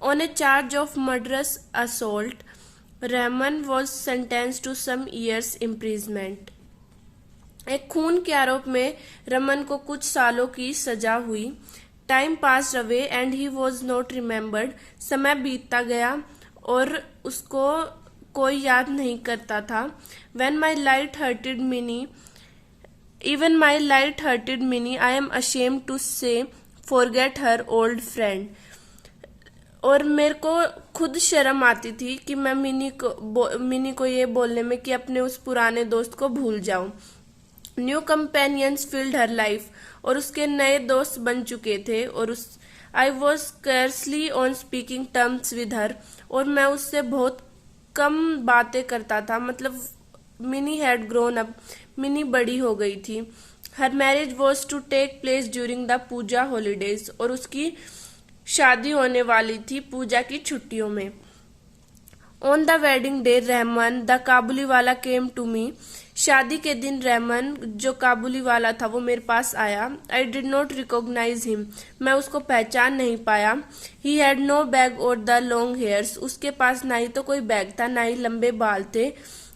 On a charge of murderous assault, Rahman was sentenced to some years imprisonment. एक खून के आरोप में रमन को कुछ सालों की सजा हुई. Time pass away and he was not remembered. समय बीतता गया और उसको कोई याद नहीं करता था. When my light-hearted Minnie, even my light-hearted Minnie, I am ashamed to say, forget her old friend. और मेरे को खुद शर्म आती थी कि मैं मिनी को ये बोलने में कि अपने उस पुराने दोस्त को भूल जाऊं. New companions filled her life. और उसके नए दोस्त बन चुके थे और I was scarcely on speaking terms with her. और मैं उससे बहुत कम बातें करता था. मतलब Mini had grown up. Mini बड़ी हो गई थी. Her marriage was to take place during the puja holidays. और उसकी शादी होने वाली थी पूजा की छुट्टियों में. On the wedding day Rahman the Kabuliwala came to me. शादी के दिन रहमान जो काबुली वाला था वो मेरे पास आया. I did not recognize him. मैं उसको पहचान नहीं पाया. ही हैड नो बैग और द लॉन्ग हेयर्स. उसके पास ना ही तो कोई बैग था ना ही लंबे बाल थे.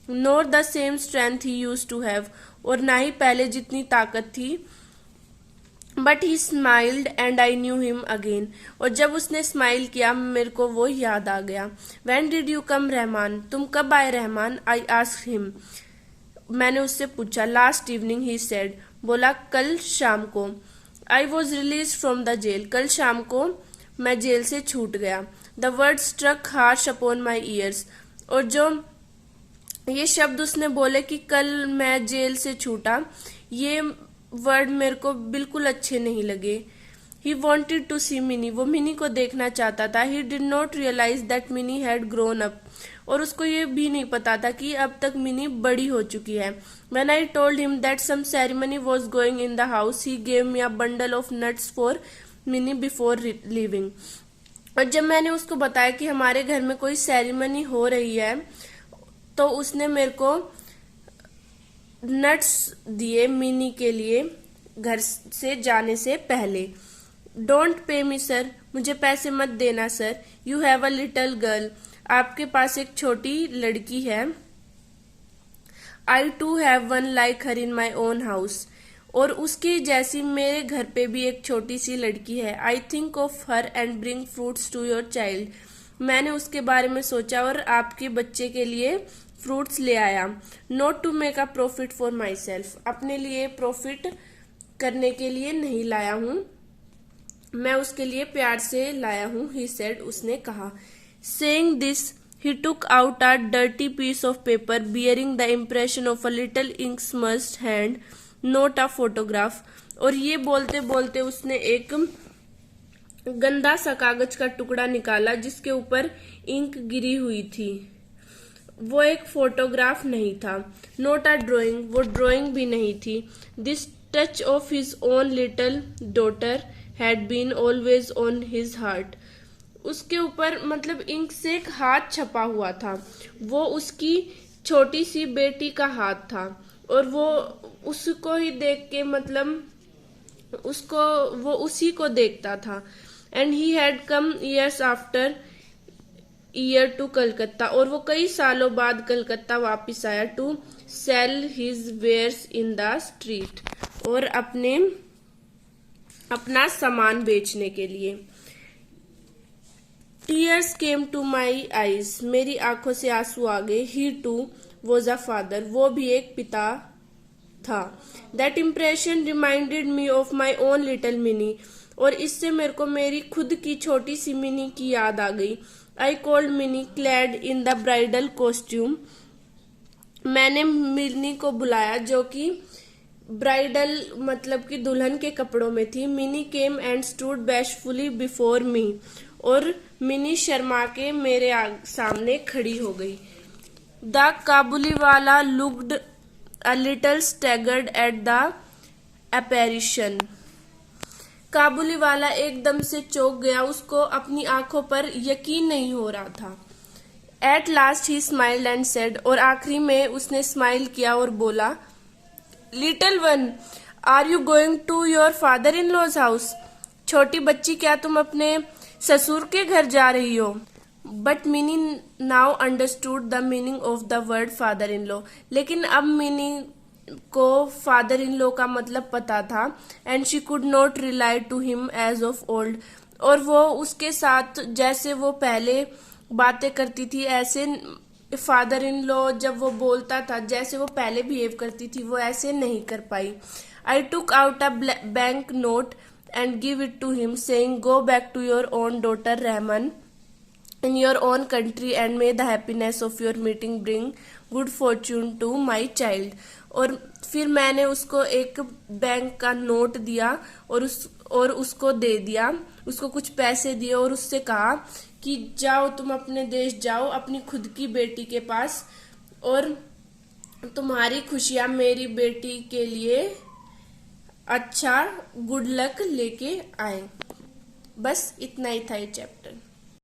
Nor the same strength he used to have. और ना ही पहले जितनी ताकत थी. But he smiled and I knew him again. और जब उसने स्माइल किया मेरे को वो याद आ गया. When did you come Rahman. तुम कब आए रहमान. I asked him. मैंने उससे पूछा. Last evening he said. बोला कल शाम को. I was release from the jail. कल शाम को मैं जेल से छूट गया. The word struck harsh upon my ears. और जो ये शब्द उसने बोले कि कल मैं जेल से छूटा, ये वर्ड मेरे को बिल्कुल अच्छे नहीं लगे. He wanted to see Mini. वो मिनी को देखना चाहता था. He did not realize that Mini had grown up. और उसको ये भी नहीं पता था कि अब तक मिनी बड़ी हो चुकी है. When I told him that some ceremony was going in the house, he gave me a bundle of nuts for Minnie before leaving. और जब मैंने उसको बताया कि हमारे घर में कोई सेरेमनी हो रही है तो उसने मेरे को नट्स दिए मिनी के लिए घर से जाने से पहले. Don't pay me sir. मुझे पैसे मत देना sir. You have a little girl. आपके पास एक छोटी लड़की है. I too have one like her in my own house. और उसकी जैसी मेरे घर पे भी एक छोटी सी लड़की है. I think of her and bring fruits to your child. मैंने उसके बारे में सोचा और आपके बच्चे के लिए फ्रूट्स ले आया. Not to make a profit for my self. अपने लिए प्रॉफिट करने के लिए नहीं लाया हूं, मैं उसके लिए प्यार से लाया हूं. He said. उसने कहा. Saying this, he took out a dirty piece of paper bearing the impression of a little ink-smudged hand, not a photograph. और ये बोलते बोलते उसने एक गंदा सा कागज का टुकड़ा निकाला जिसके ऊपर इंक गिरी हुई थी. वो एक फोटोग्राफ नहीं था. Not a drawing. वो ड्राइंग भी नहीं थी. This touch of his own little daughter had been always on his heart. उसके ऊपर मतलब इंक से एक हाथ छपा हुआ था. वो उसकी छोटी सी बेटी का हाथ था. और वो उसको ही देख के मतलब वो उसी को देखता था. And he had come years after year to Calcutta. और वो कई सालों बाद कलकत्ता वापस आया. To sell his wares in the street. और अपना सामान बेचने के लिए. Tears came to my eyes. मेरी आंखों से आंसू आ गए. He too was a father. वो भी एक पिता था. That impression reminded me of my own little Minnie. और इससे मेरे को मेरी खुद की छोटी सी मिनी की याद आ गई. I called Minnie clad in the bridal costume. मैंने मिनी को बुलाया जो कि ब्राइडल मतलब कि दुल्हन के कपड़ों में थी. Mini came and stood bashfully before me. और मिनी शर्मा के मेरे सामने खड़ी हो गई. The Kabuliwala looked a little staggered at the apparition. Kabuliwala एकदम से चौंक गया. उसको अपनी आंखों पर यकीन नहीं हो रहा था. At last he smiled and said. और आखिरी में उसने स्माइल किया और बोला. Little one, are you going to your father in law's house. छोटी बच्ची, क्या तुम अपने ससुर के घर जा रही हो। But mini now understood the meaning of the word father in law. लेकिन अब मिनी को फादर इन लॉ का मतलब पता था। And she could not rely to him as of old. और वो उसके साथ जैसे वो पहले बातें करती थी, ऐसे फादर इन लॉ जब वो बोलता था, जैसे वो पहले बिहेव करती थी, वो ऐसे नहीं कर पाई। I took out a bank note and give it to him saying, go back to your own daughter Rahman in your own country and may the happiness of your meeting bring good fortune to my child। और फिर मैंने उसको एक bank का note दिया और उसको दे दिया, उसको कुछ पैसे दिए और उससे कहा कि जाओ तुम अपने देश जाओ, अपनी खुद की बेटी के पास, और तुम्हारी खुशियां मेरी बेटी के लिए अच्छा गुड लक लेके आए। बस इतना ही था ये चैप्टर।